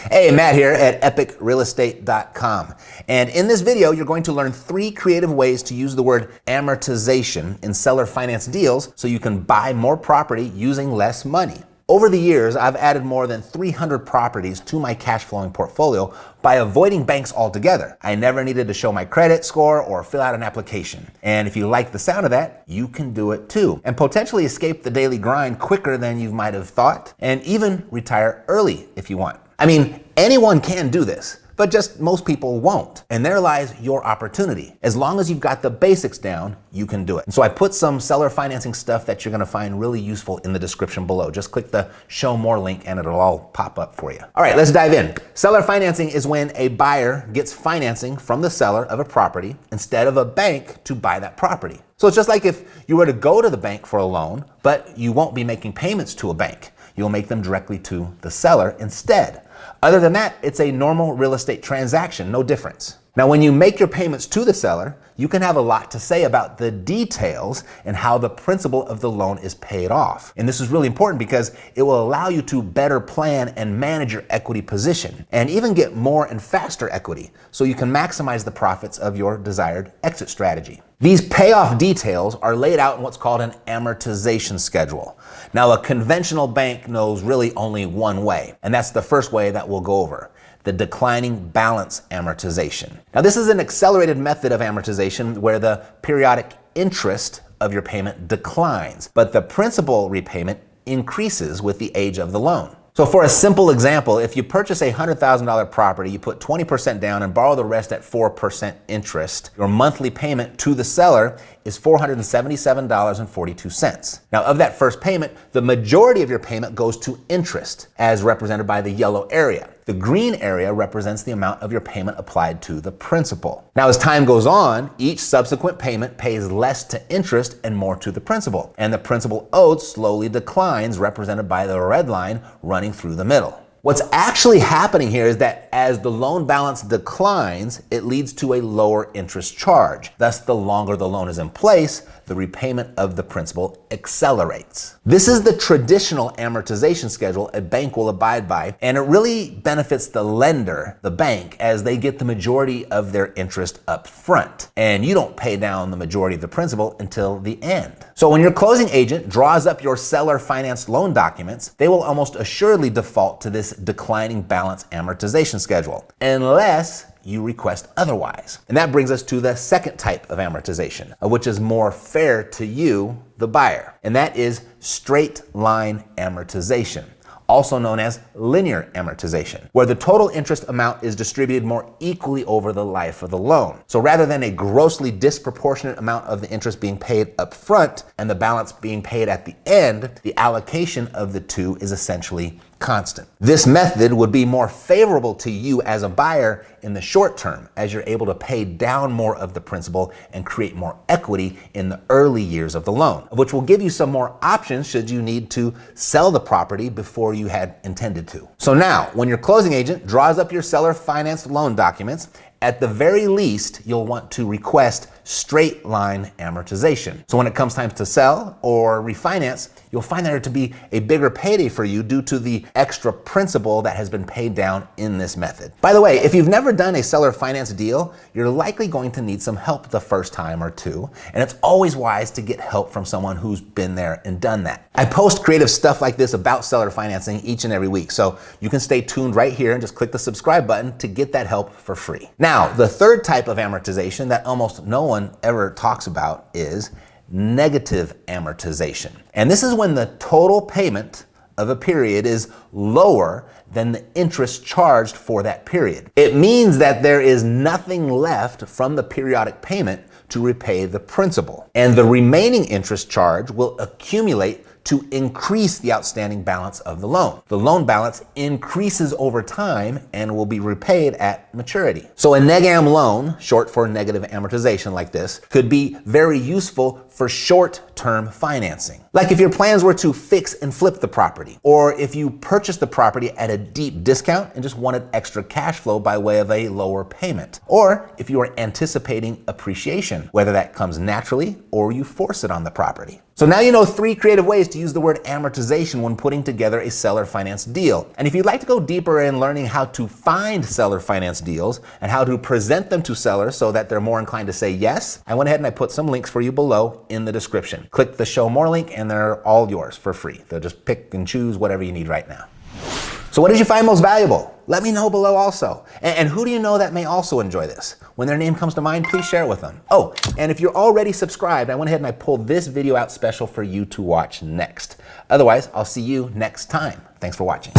Hey, Matt here at epicrealestate.com. And in this video, you're going to learn 3 creative ways to use the word amortization in seller finance deals so you can buy more property using less money. Over the years, I've added more than 300 properties to my cash flowing portfolio by avoiding banks altogether. I never needed to show my credit score or fill out an application. And if you like the sound of that, you can do it too, and potentially escape the daily grind quicker than you might have thought, and even retire early if you want. I mean, anyone can do this, but just most people won't. And there lies your opportunity. As long as you've got the basics down, you can do it. And so I put some seller financing stuff that you're gonna find really useful in the description below. Just click the show more link and it'll all pop up for you. All right, let's dive in. Seller financing is when a buyer gets financing from the seller of a property instead of a bank to buy that property. So it's just like if you were to go to the bank for a loan, but you won't be making payments to a bank. You'll make them directly to the seller instead. Other than that, it's a normal real estate transaction, no difference. Now, when you make your payments to the seller, you can have a lot to say about the details and how the principal of the loan is paid off. And this is really important because it will allow you to better plan and manage your equity position and even get more and faster equity so you can maximize the profits of your desired exit strategy. These payoff details are laid out in what's called an amortization schedule. Now, a conventional bank knows really only one way, and that's the first way that we'll go over: the declining balance amortization. Now, this is an accelerated method of amortization where the periodic interest of your payment declines, but the principal repayment increases with the age of the loan. So for a simple example, if you purchase a $100,000 property, you put 20% down and borrow the rest at 4% interest, your monthly payment to the seller is $477.42. Now, of that first payment, the majority of your payment goes to interest, as represented by the yellow area. The green area represents the amount of your payment applied to the principal. Now, as time goes on, each subsequent payment pays less to interest and more to the principal, and the principal owed slowly declines, represented by the red line running through the middle. What's actually happening here is that as the loan balance declines, it leads to a lower interest charge. Thus, the longer the loan is in place, the repayment of the principal accelerates. This is the traditional amortization schedule a bank will abide by, and it really benefits the lender, the bank, as they get the majority of their interest up front, and you don't pay down the majority of the principal until the end. So when your closing agent draws up your seller financed loan documents, they will almost assuredly default to this declining balance amortization schedule, unless you request otherwise. And that brings us to the second type of amortization, which is more fair to you, the buyer, and that is straight line amortization, also known as linear amortization, where the total interest amount is distributed more equally over the life of the loan. So rather than a grossly disproportionate amount of the interest being paid up front and the balance being paid at the end, the allocation of the two is essentially constant. This method would be more favorable to you as a buyer in the short term, as you're able to pay down more of the principal and create more equity in the early years of the loan, which will give you some more options should you need to sell the property before you had intended to. So now, when your closing agent draws up your seller financed loan documents, at the very least, you'll want to request straight line amortization. So when it comes time to sell or refinance, you'll find there to be a bigger payday for you due to the extra principal that has been paid down in this method. By the way, if you've never done a seller finance deal, you're likely going to need some help the first time or two, and it's always wise to get help from someone who's been there and done that. I post creative stuff like this about seller financing each and every week, so you can stay tuned right here and just click the subscribe button to get that help for free. Now, the third type of amortization that almost no one ever talks about is negative amortization. And this is when the total payment of a period is lower than the interest charged for that period. It means that there is nothing left from the periodic payment to repay the principal, and the remaining interest charge will accumulate to increase the outstanding balance of the loan. The loan balance increases over time and will be repaid at maturity. So a neg am loan, short for negative amortization like this, could be very useful for short-term financing. Like if your plans were to fix and flip the property, or if you purchased the property at a deep discount and just wanted extra cash flow by way of a lower payment, or if you are anticipating appreciation, whether that comes naturally or you force it on the property. So now you know 3 creative ways to use the word amortization when putting together a seller finance deal. And if you'd like to go deeper in learning how to find seller finance deals and how to present them to sellers so that they're more inclined to say yes, I went ahead and I put some links for you below in the description. Click the Show More link and they're all yours for free. They'll just pick and choose whatever you need right now. So what did you find most valuable? Let me know below also. And who do you know that may also enjoy this? When their name comes to mind, please share it with them. Oh, and if you're already subscribed, I went ahead and I pulled this video out special for you to watch next. Otherwise, I'll see you next time. Thanks for watching.